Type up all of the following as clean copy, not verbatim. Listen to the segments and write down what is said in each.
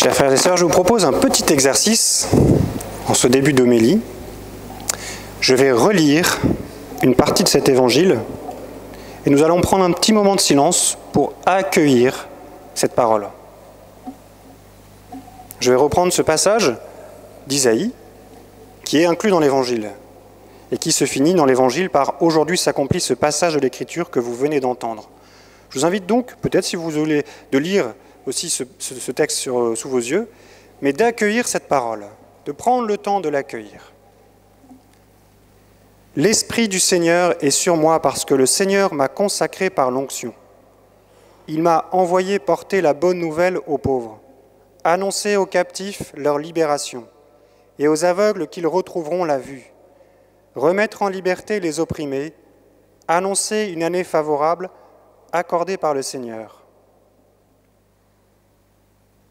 Chers frères et sœurs, je vous propose un petit exercice en ce début d'homélie. Je vais relire une partie de cet évangile et nous allons prendre un petit moment de silence pour accueillir cette parole. Je vais reprendre ce passage d'Isaïe qui est inclus dans l'évangile et qui se finit dans l'évangile par « Aujourd'hui s'accomplit ce passage de l'Écriture que vous venez d'entendre ». Je vous invite donc, peut-être si vous voulez, de lire aussi ce texte sous vos yeux, mais d'accueillir cette parole, de prendre le temps de l'accueillir. « L'Esprit du Seigneur est sur moi parce que le Seigneur m'a consacré par l'onction. Il m'a envoyé porter la bonne nouvelle aux pauvres, annoncer aux captifs leur libération et aux aveugles qu'ils retrouveront la vue, remettre en liberté les opprimés, annoncer une année favorable accordée par le Seigneur.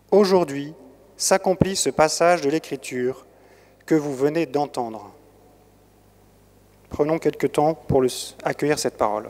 Aujourd'hui s'accomplit ce passage de l'Écriture que vous venez d'entendre. » Prenons quelque temps pour accueillir cette parole.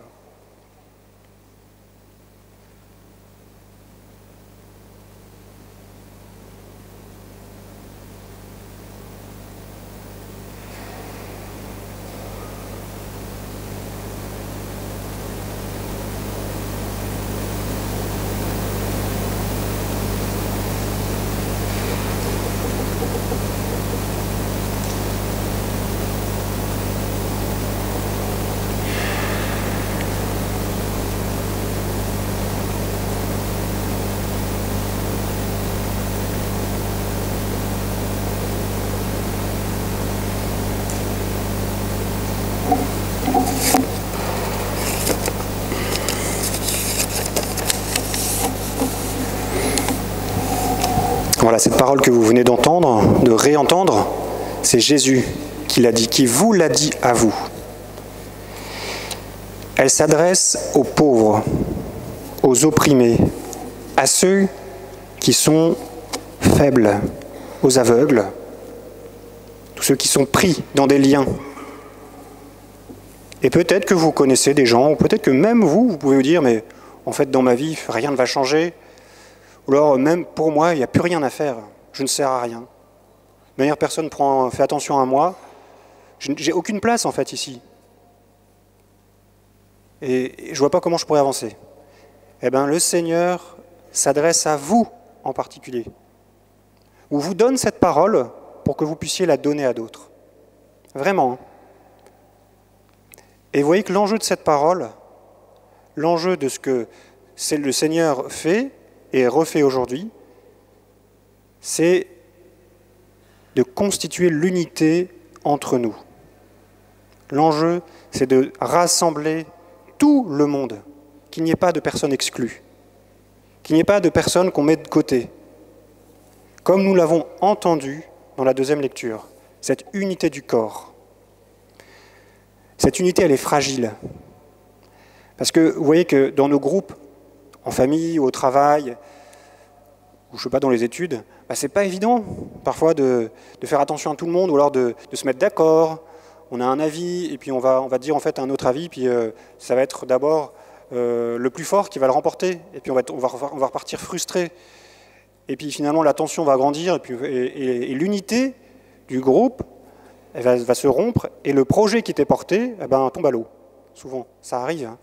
Voilà, cette parole que vous venez d'entendre, de réentendre, c'est Jésus qui l'a dit, qui vous l'a dit à vous. Elle s'adresse aux pauvres, aux opprimés, à ceux qui sont faibles, aux aveugles, tous ceux qui sont pris dans des liens. Et peut-être que vous connaissez des gens, ou peut-être que même vous pouvez vous dire, mais en fait dans ma vie, rien ne va changer. Ou alors, même pour moi, il n'y a plus rien à faire. Je ne sers à rien. De manière, personne fait attention à moi. J'ai aucune place, en fait, ici. Et je ne vois pas comment je pourrais avancer. Eh bien, le Seigneur s'adresse à vous en particulier. Ou vous donne cette parole pour que vous puissiez la donner à d'autres. Vraiment. Et vous voyez que l'enjeu de cette parole, l'enjeu de ce que le Seigneur fait, et refait aujourd'hui, c'est de constituer l'unité entre nous. L'enjeu, c'est de rassembler tout le monde, qu'il n'y ait pas de personnes exclues, qu'il n'y ait pas de personnes qu'on met de côté. Comme nous l'avons entendu dans la deuxième lecture, cette unité du corps. Cette unité, elle est fragile. Parce que vous voyez que dans nos groupes, en famille, au travail, ou je ne sais pas, dans les études, c'est pas évident parfois de faire attention à tout le monde, ou alors de se mettre d'accord. On a un avis, et puis on va dire en fait un autre avis, puis ça va être d'abord le plus fort qui va le remporter, et puis on va repartir frustré. Et puis finalement la tension va grandir, et l'unité du groupe elle va se rompre, et le projet qui était porté tombe à l'eau. Souvent, ça arrive. Hein.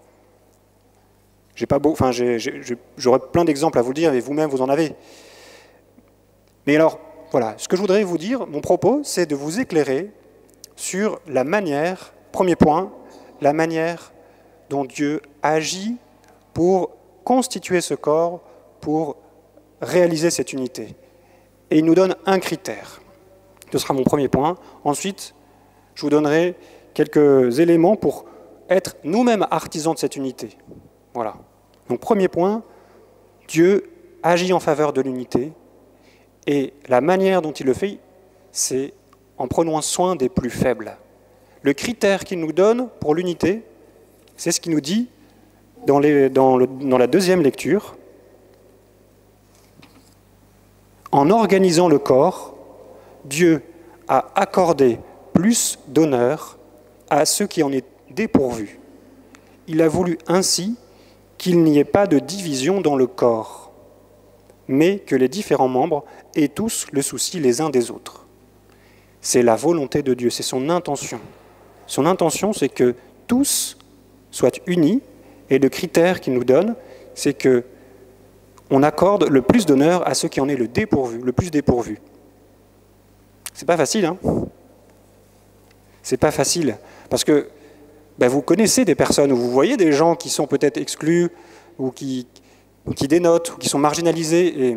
J'aurais plein d'exemples à vous dire, et vous-même, vous en avez. Mais alors, voilà, ce que je voudrais vous dire, mon propos, c'est de vous éclairer sur la manière, premier point, la manière dont Dieu agit pour constituer ce corps, pour réaliser cette unité. Et il nous donne un critère. Ce sera mon premier point. Ensuite, je vous donnerai quelques éléments pour être nous-mêmes artisans de cette unité. Voilà. Donc, premier point, Dieu agit en faveur de l'unité, et la manière dont il le fait, c'est en prenant soin des plus faibles. Le critère qu'il nous donne pour l'unité, c'est ce qu'il nous dit dans la deuxième lecture. En organisant le corps, Dieu a accordé plus d'honneur à ceux qui en est dépourvus. Il a voulu ainsi qu'il n'y ait pas de division dans le corps, mais que les différents membres aient tous le souci les uns des autres. C'est la volonté de Dieu, c'est son intention. Son intention, c'est que tous soient unis, et le critère qu'il nous donne, c'est que on accorde le plus d'honneur à ceux qui en est le plus dépourvu. C'est pas facile, hein? C'est pas facile, parce que vous connaissez des personnes, ou vous voyez des gens qui sont peut-être exclus, ou qui dénotent, ou qui sont marginalisés,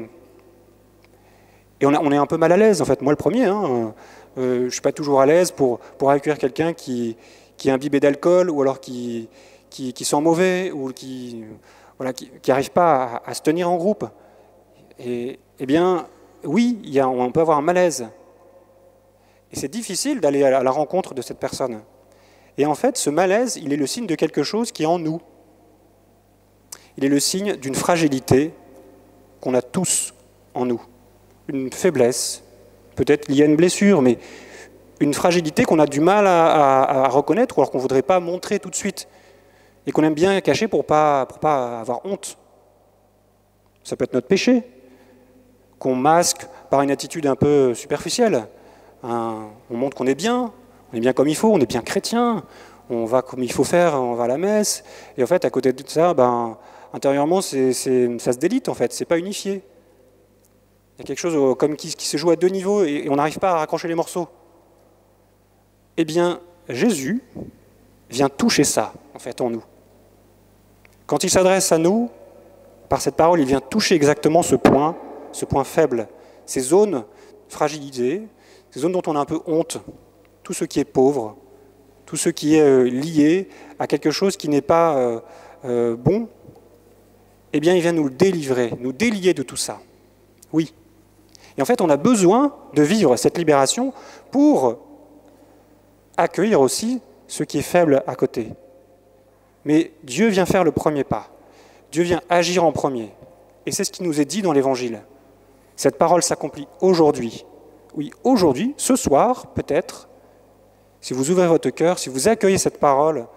et on est un peu mal à l'aise, en fait. Moi, le premier, hein, je ne suis pas toujours à l'aise pour accueillir quelqu'un qui est imbibé d'alcool, ou alors qui sent mauvais, ou qui n'arrive pas à se tenir en groupe. Eh bien, oui, on peut avoir un malaise. Et c'est difficile d'aller à la rencontre de cette personne. Et en fait, ce malaise, il est le signe de quelque chose qui est en nous. Il est le signe d'une fragilité qu'on a tous en nous. Une faiblesse, peut-être liée à une blessure, mais une fragilité qu'on a du mal à reconnaître, ou alors qu'on ne voudrait pas montrer tout de suite, et qu'on aime bien cacher pour pas avoir honte. Ça peut être notre péché, qu'on masque par une attitude un peu superficielle. On montre qu'on est bien comme il faut, on est bien chrétien, on va comme il faut faire, on va à la messe, et en fait, à côté de ça, intérieurement, ça se délite, en fait, c'est pas unifié. Il y a quelque chose comme qui se joue à deux niveaux, et on n'arrive pas à raccrocher les morceaux. Eh bien, Jésus vient toucher ça, en fait, en nous. Quand il s'adresse à nous, par cette parole, il vient toucher exactement ce point faible, ces zones fragilisées, ces zones dont on a un peu honte, tout ce qui est pauvre, tout ce qui est lié à quelque chose qui n'est pas bon, eh bien, il vient nous le délivrer, nous délier de tout ça. Oui. Et en fait, on a besoin de vivre cette libération pour accueillir aussi ce qui est faible à côté. Mais Dieu vient faire le premier pas. Dieu vient agir en premier. Et c'est ce qui nous est dit dans l'Évangile. Cette parole s'accomplit aujourd'hui. Oui, aujourd'hui, ce soir, peut-être, si vous ouvrez votre cœur, si vous accueillez cette parole,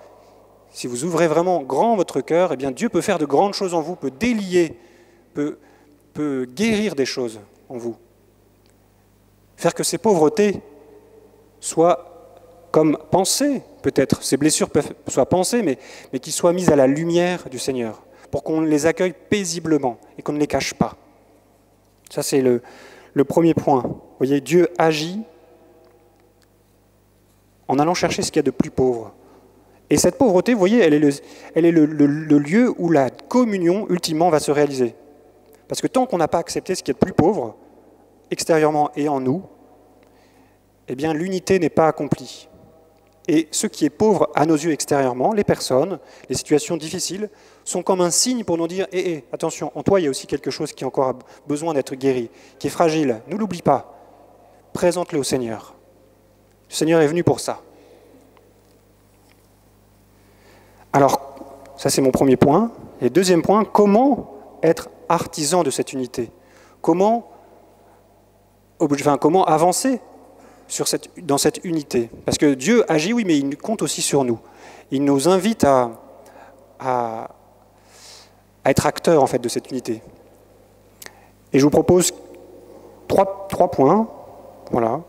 si vous ouvrez vraiment grand votre cœur, eh bien Dieu peut faire de grandes choses en vous, peut délier, peut guérir des choses en vous. Faire que ces pauvretés soient comme pensées, peut-être, ces blessures soient pensées, mais qu'ils soient mises à la lumière du Seigneur, pour qu'on les accueille paisiblement et qu'on ne les cache pas. Ça, c'est le premier point. Vous voyez, Dieu agit en allant chercher ce qu'il y a de plus pauvre. Et cette pauvreté, vous voyez, elle est le lieu où la communion, ultimement, va se réaliser. Parce que tant qu'on n'a pas accepté ce qui est de plus pauvre, extérieurement et en nous, eh bien, l'unité n'est pas accomplie. Et ce qui est pauvre à nos yeux extérieurement, les personnes, les situations difficiles, sont comme un signe pour nous dire « attention, en toi, il y a aussi quelque chose qui a encore besoin d'être guéri, qui est fragile. Ne l'oublie pas. Présente-le au Seigneur. Le Seigneur est venu pour ça. » Alors, ça c'est mon premier point. Et deuxième point, comment être artisan de cette unité? Comment avancer dans cette unité? Parce que Dieu agit, oui, mais il compte aussi sur nous. Il nous invite à être acteurs, en fait, de cette unité. Et je vous propose trois points, voilà,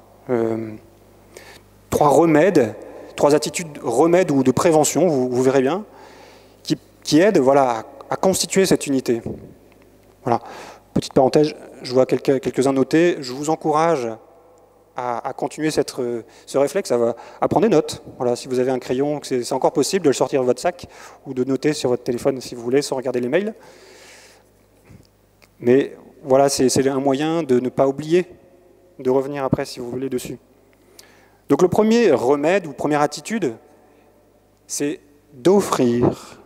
3 remèdes, 3 attitudes remèdes ou de prévention, vous verrez bien, qui aident, voilà, à constituer cette unité. Voilà. Petite parenthèse, je vois quelques-uns notés. Je vous encourage à continuer ce réflexe, à prendre des notes. Voilà, si vous avez un crayon, c'est encore possible de le sortir de votre sac ou de noter sur votre téléphone si vous voulez, sans regarder les mails. Mais voilà, c'est un moyen de ne pas oublier, de revenir après si vous voulez dessus. Donc le premier remède ou première attitude, c'est d'offrir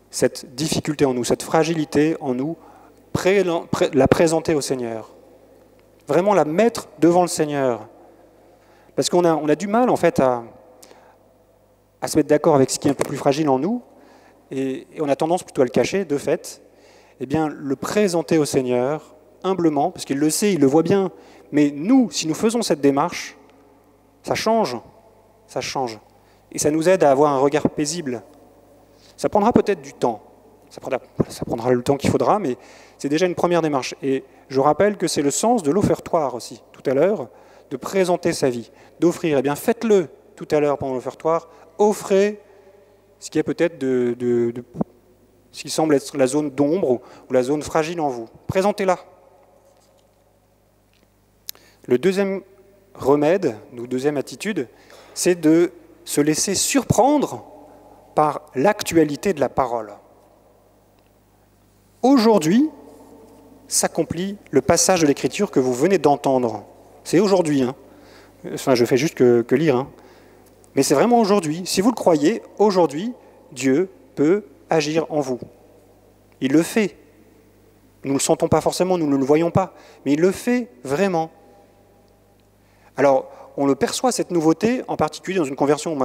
cette difficulté en nous, cette fragilité en nous, la présenter au Seigneur. Vraiment la mettre devant le Seigneur. Parce qu'on a du mal, en fait, à se mettre d'accord avec ce qui est un peu plus fragile en nous, et on a tendance plutôt à le cacher, de fait. Eh bien, le présenter au Seigneur, humblement, parce qu'il le sait, il le voit bien. Mais nous, si nous faisons cette démarche, ça change. Et ça nous aide à avoir un regard paisible. Ça prendra peut-être du temps. ça prendra le temps qu'il faudra, mais c'est déjà une première démarche. Et je rappelle que c'est le sens de l'offertoire aussi, tout à l'heure, de présenter sa vie, d'offrir. Eh bien, faites-le tout à l'heure pendant l'offertoire, offrez ce qui est peut-être ce qui semble être la zone d'ombre ou la zone fragile en vous. Présentez-la. Le deuxième remède, ou deuxième attitude, c'est de se laisser surprendre par l'actualité de la parole. Aujourd'hui s'accomplit le passage de l'Écriture que vous venez d'entendre. C'est aujourd'hui, hein. Enfin, je fais juste que lire, hein. Mais c'est vraiment aujourd'hui. Si vous le croyez, aujourd'hui, Dieu peut agir en vous. Il le fait. Nous ne le sentons pas forcément, nous ne le voyons pas, mais il le fait vraiment. Alors, on le perçoit, cette nouveauté, en particulier dans une conversion.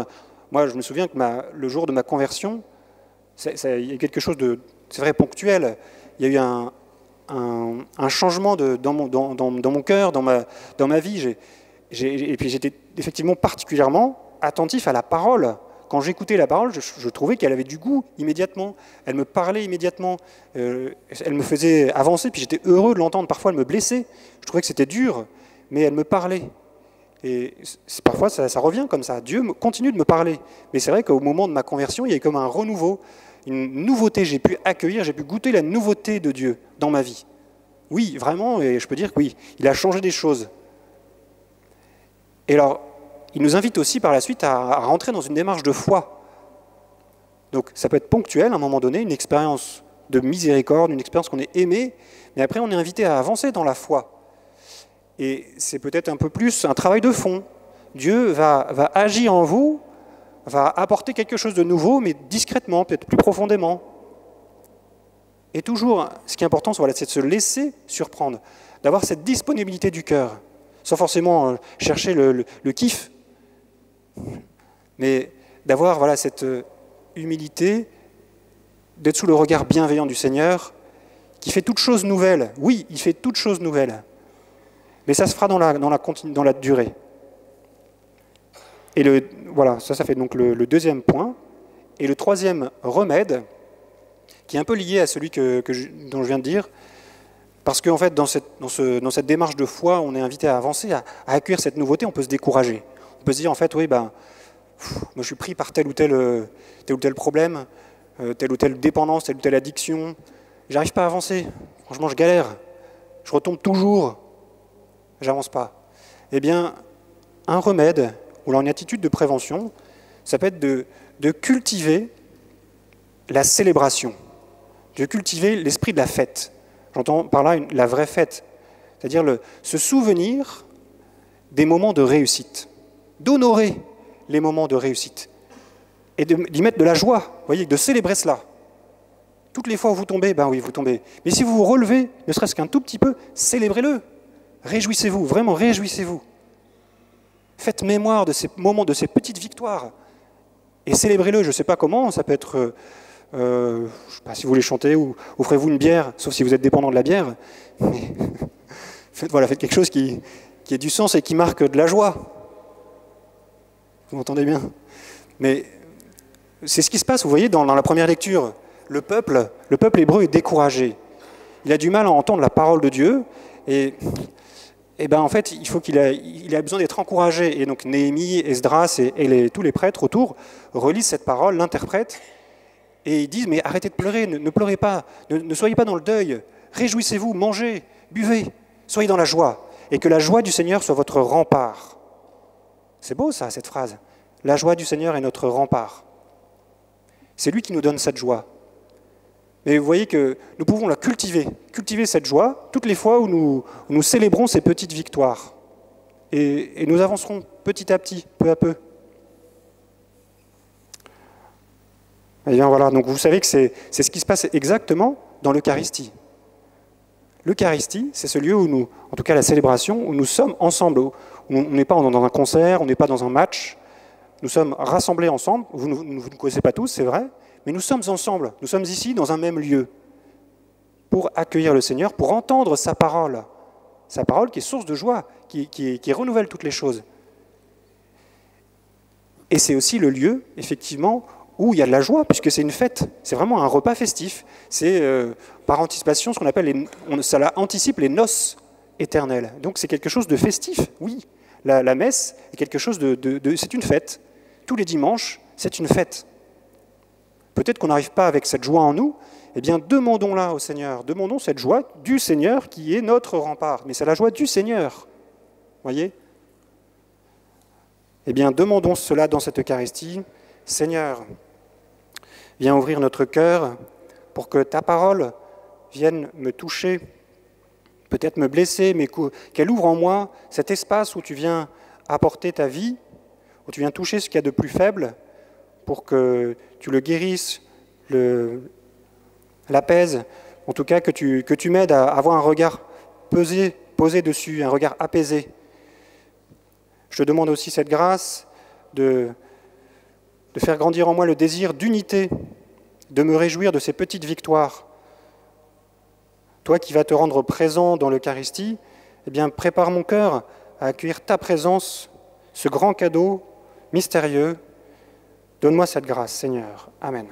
Moi, je me souviens que le jour de ma conversion, il y a quelque chose de, c'est vrai, ponctuel. Il y a eu un changement dans mon cœur, dans ma vie. Et puis j'étais effectivement particulièrement attentif à la parole. Quand j'écoutais la parole, je trouvais qu'elle avait du goût immédiatement. Elle me parlait immédiatement. Elle me faisait avancer, puis j'étais heureux de l'entendre. Parfois, elle me blessait. Je trouvais que c'était dur, mais elle me parlait. Et parfois, ça revient comme ça. Dieu continue de me parler. Mais c'est vrai qu'au moment de ma conversion, il y a eu comme un renouveau, une nouveauté. J'ai pu accueillir, j'ai pu goûter la nouveauté de Dieu dans ma vie. Oui, vraiment, et je peux dire que oui, il a changé des choses. Et alors, il nous invite aussi par la suite à rentrer dans une démarche de foi. Donc ça peut être ponctuel à un moment donné, une expérience de miséricorde, une expérience qu'on est aimé, mais après on est invité à avancer dans la foi. Et c'est peut-être un peu plus un travail de fond. Dieu va agir en vous, va apporter quelque chose de nouveau, mais discrètement, peut-être plus profondément. Et toujours, ce qui est important, c'est de se laisser surprendre, d'avoir cette disponibilité du cœur, sans forcément chercher le kiff, mais d'avoir cette humilité, d'être sous le regard bienveillant du Seigneur, qui fait toutes choses nouvelles. Oui, il fait toutes choses nouvelles, mais ça se fera dans la durée. Et ça fait donc le deuxième point. Et le troisième remède, qui est un peu lié à celui dont je viens de dire, parce qu'en fait, dans cette démarche de foi, on est invité à avancer, à accueillir cette nouveauté, on peut se décourager. On peut se dire, en fait, oui, moi je suis pris par tel ou tel problème, telle ou telle dépendance, telle ou telle addiction, j'arrive pas à avancer, franchement je galère, je retombe toujours, j'avance pas. Eh bien, un remède, ou alors une attitude de prévention, ça peut être de cultiver la célébration, de cultiver l'esprit de la fête. J'entends par là la vraie fête, c'est-à-dire se souvenir des moments de réussite, d'honorer les moments de réussite et d'y mettre de la joie, vous voyez, de célébrer cela. Toutes les fois où vous tombez, ben oui, vous tombez. Mais si vous vous relevez, ne serait-ce qu'un tout petit peu, célébrez-le. Réjouissez-vous, vraiment réjouissez-vous. Faites mémoire de ces moments, de ces petites victoires et célébrez-le. Je ne sais pas comment, ça peut être, je sais pas si vous voulez chanter ou offrez-vous une bière, sauf si vous êtes dépendant de la bière. Mais faites quelque chose qui ait du sens et qui marque de la joie. Vous m'entendez bien? Mais c'est ce qui se passe, vous voyez, dans la première lecture. Le peuple hébreu est découragé. Il a du mal à entendre la parole de Dieu et en fait, il a besoin d'être encouragé. Et donc Néhémie, Esdras et tous les prêtres autour relisent cette parole, l'interprètent et ils disent, mais arrêtez de pleurer, ne pleurez pas, ne soyez pas dans le deuil, réjouissez-vous, mangez, buvez, soyez dans la joie et que la joie du Seigneur soit votre rempart. C'est beau ça, cette phrase. La joie du Seigneur est notre rempart. C'est lui qui nous donne cette joie. Mais vous voyez que nous pouvons la cultiver cette joie, toutes les fois où nous célébrons ces petites victoires. Et nous avancerons petit à petit, peu à peu. Et bien voilà, donc vous savez que c'est ce qui se passe exactement dans l'Eucharistie. L'Eucharistie, c'est ce lieu où nous, en tout cas la célébration, où nous sommes ensemble, où on n'est pas dans un concert, on n'est pas dans un match, nous sommes rassemblés ensemble, vous ne connaissez pas tous, c'est vrai, mais nous sommes ensemble, nous sommes ici dans un même lieu, pour accueillir le Seigneur, pour entendre sa parole qui est source de joie, qui renouvelle toutes les choses. Et c'est aussi le lieu, effectivement, où il y a de la joie, puisque c'est une fête, c'est vraiment un repas festif. C'est par anticipation ce qu'on appelle, ça anticipe les noces éternelles. Donc c'est quelque chose de festif, oui. La messe est quelque chose c'est une fête. Tous les dimanches, c'est une fête. Peut-être qu'on n'arrive pas avec cette joie en nous, eh bien demandons-la au Seigneur. Demandons cette joie du Seigneur qui est notre rempart. Mais c'est la joie du Seigneur. Voyez ? Eh bien demandons cela dans cette Eucharistie. Seigneur, viens ouvrir notre cœur pour que ta parole vienne me toucher, peut-être me blesser, mais qu'elle ouvre en moi cet espace où tu viens apporter ta vie, où tu viens toucher ce qu'il y a de plus faible, pour que tu le guérisses, l'apaises, en tout cas que tu m'aides à avoir un regard posé dessus, un regard apaisé. Je te demande aussi cette grâce de faire grandir en moi le désir d'unité, de me réjouir de ces petites victoires. Toi qui vas te rendre présent dans l'Eucharistie, eh bien, prépare mon cœur à accueillir ta présence, ce grand cadeau mystérieux. Donne-moi cette grâce, Seigneur. Amen.